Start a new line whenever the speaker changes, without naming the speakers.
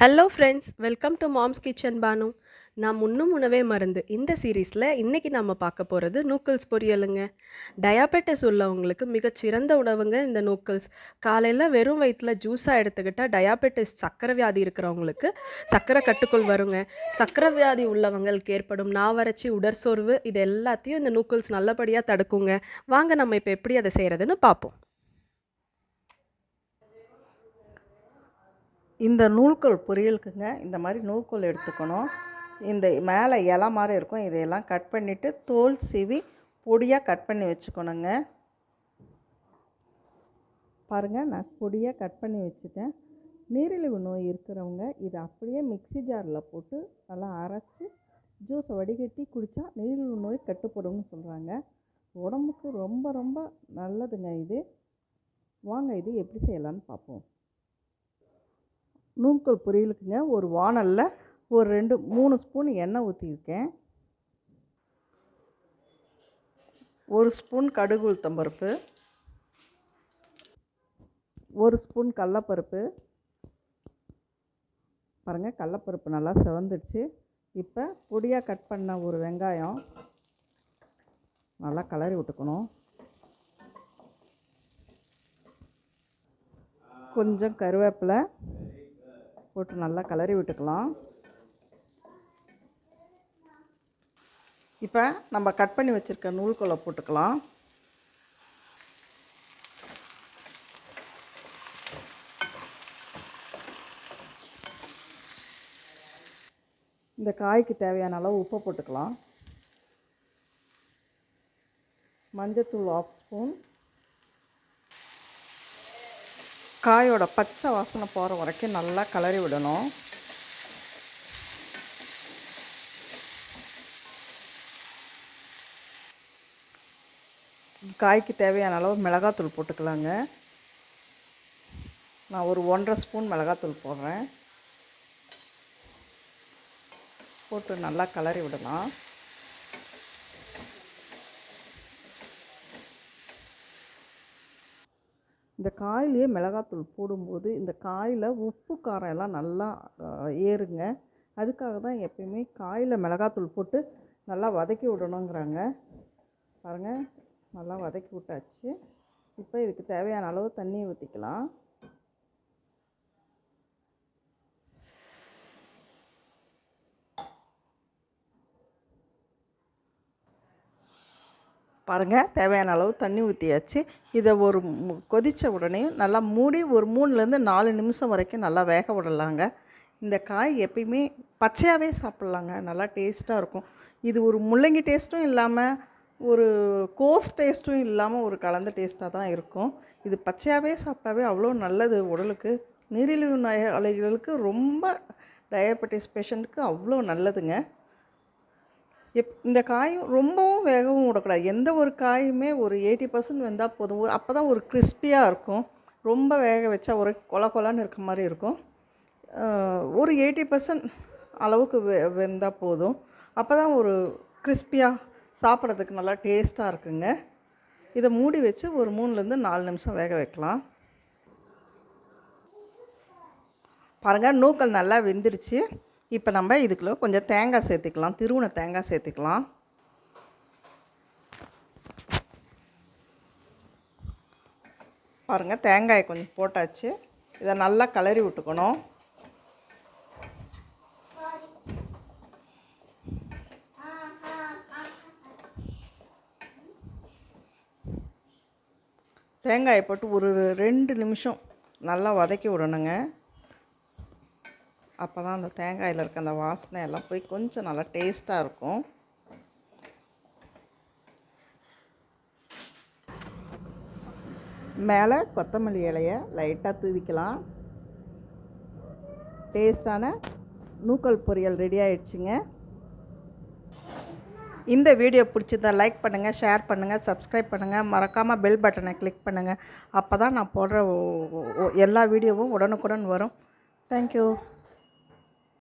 Hello friends, welcome to mom's kitchen Banu. நான் முன்னும் உணவே மருந்து இந்த சீரீஸில் இன்றைக்கி நம்ம பார்க்க போகிறது நூக்கல்ஸ் பொரியலுங்க. டயாபெட்டிஸ் உள்ளவங்களுக்கு மிகச்சிறந்த உணவுங்க இந்த நூக்கல்ஸ். காலையில் வெறும் வயிற்றில் ஜூஸாக எடுத்துக்கிட்டால் டயாபெட்டிஸ் சர்க்கரை வியாதி இருக்கிறவங்களுக்கு சர்க்கரை கட்டுக்குள் வருங்க. சர்க்கரை வியாதி உள்ளவங்களுக்கு ஏற்படும் நாவறட்சி, உடற்சோர்வு இது எல்லாத்தையும் இந்த நூக்கல்ஸ் நல்லபடியாக தடுக்குங்க. வாங்க நம்ம இப்போ எப்படி அதை செய்கிறதுன்னு பார்ப்போம்.
இந்த நூல்கோல் பொரியலுக்குங்க இந்த மாதிரி நூல்கோல் எடுத்துக்கணும். இந்த மேலே இலை மாதிரி இருக்கும், இதையெல்லாம் கட் பண்ணிவிட்டு தோல் சீவி பொடியாக கட் பண்ணி வச்சுக்கணுங்க. பாருங்கள், நான் பொடியாக கட் பண்ணி வச்சுட்டேன். நீரிழிவு நோய் இருக்கிறவங்க இதை அப்படியே மிக்ஸி ஜாரில் போட்டு நல்லா அரைச்சி ஜூஸை வடிகட்டி குடித்தா நீரிழிவு நோய் கட்டுப்படும்னு சொல்கிறாங்க. உடம்புக்கு ரொம்ப ரொம்ப நல்லதுங்க இது. வாங்க இது எப்படி செய்யலான்னு பார்ப்போம். நூல்கோல் பொரியலுக்குங்க ஒரு வாணலில் ஒரு 2-3 ஸ்பூன் எண்ணெய் ஊற்றிருக்கேன். 1 ஸ்பூன் கடுகு உளுத்தம்பருப்பு, 1 ஸ்பூன் கடலப்பருப்பு. பாருங்கள், கடலப்பருப்பு நல்லா செவந்துடுச்சு. இப்போ பொடியாக கட் பண்ண ஒரு வெங்காயம் நல்லா கிளறி விட்டுக்கணும். கொஞ்சம் கருவேப்பிலை போட்டு நல்லா கிளறி விட்டுக்கலாம். இப்போ நம்ம கட் பண்ணி வச்சுருக்க நூல்கோலை போட்டுக்கலாம். இந்த காய்க்கு தேவையான அளவு உப்பை போட்டுக்கலாம். மஞ்சத்தூள் 1/2 ஸ்பூன். காயோட பச்சை வாசனை போகிற வரைக்கும் நல்லா கிளறி விடணும். காய்க்கு தேவையான அளவு மிளகாத்தூள் போட்டுக்கலாங்க. நான் ஒரு 1.5 ஸ்பூன் மிளகாத்தூள் போடுறேன். போட்டு நல்லா கிளறி விடலாம். இந்த காயிலேயே மிளகாத்தூள் போடும்போது இந்த காயில் உப்பு காரம் எல்லாம் நல்லா ஏறுங்க. அதுக்காக தான் எப்பயுமே காயில் மிளகாத்தூள் போட்டு நல்லா வதக்கி விடணுங்கிறாங்க. பாருங்கள், நல்லா வதக்கி விட்டாச்சு. இப்போ இதுக்கு தேவையான அளவு தண்ணி ஊற்றிக்கலாம். பாருங்கள், தேவையான அளவு தண்ணி ஊற்றியாச்சு. இதை ஒரு கொதித்த உடனே நல்லா மூடி ஒரு 3-4 நிமிஷம் வரைக்கும் நல்லா வேக விடலாங்க. இந்த காய் எப்பயுமே பச்சையாகவே சாப்பிட்லாங்க, நல்லா டேஸ்ட்டாக இருக்கும். இது ஒரு முள்ளங்கி டேஸ்ட்டும் இல்லாமல் ஒரு கோஸ் டேஸ்ட்டும் இல்லாமல் ஒரு கலந்த டேஸ்ட்டாக தான் இருக்கும். இது பச்சையாகவே சாப்பிட்டாவே அவ்வளோ நல்லது உடலுக்கு. நீரிழிவு நோயாளிகளுக்கு ரொம்ப டயபெட்டிஸ் பேஷண்ட்டுக்கு அவ்வளோ நல்லதுங்க. இந்த காயும் ரொம்பவும் வேகவும் விடக்கூடாது. எந்த ஒரு காயுமே ஒரு 80% வெந்தால் போதும். அப்போ தான் ஒரு கிறிஸ்பியாக இருக்கும். ரொம்ப வேக வச்சா ஒரு கொல கொலன்னு இருக்க மாதிரி இருக்கும். ஒரு 80% அளவுக்கு வெந்தால் போதும். அப்போ தான் ஒரு கிறிஸ்பியாக சாப்பிட்றதுக்கு நல்லா டேஸ்ட்டாக இருக்குங்க. இதை மூடி வச்சு ஒரு 3-4 நிமிஷம் வேக வைக்கலாம். பாருங்கள், நூக்கல் நல்லா வெந்துடுச்சு. இப்போ நம்ம இதுக்குள்ள கொஞ்சம் தேங்காய் சேர்த்துக்கலாம். திருவுண தேங்காய் சேர்த்துக்கலாம். பாருங்கள், தேங்காயை கொஞ்சம் போட்டாச்சு. இதை நல்லா கிளறி விட்டுக்கணும். தேங்காயை போட்டு ஒரு 2 நிமிஷம் நல்லா வதக்கி விடணுங்க. அப்போ தான் அந்த தேங்காயில் இருக்க அந்த வாசனை எல்லாம் போய் கொஞ்சம் நல்லா டேஸ்ட்டாக இருக்கும். மேலே கொத்தமல்லி இலையை லைட்டாக தூவிக்கலாம். டேஸ்டான நூக்கல் பொரியல் ரெடி ஆகிடுச்சுங்க. இந்த வீடியோ பிடிச்சிருந்தா லைக் பண்ணுங்கள், ஷேர் பண்ணுங்கள், சப்ஸ்கிரைப் பண்ணுங்கள். மறக்காமல் பெல் பட்டனை கிளிக் பண்ணுங்கள். அப்போ தான் நான் போடுற எல்லா வீடியோவும் உடனுக்குடன் வரும். தேங்க்யூ.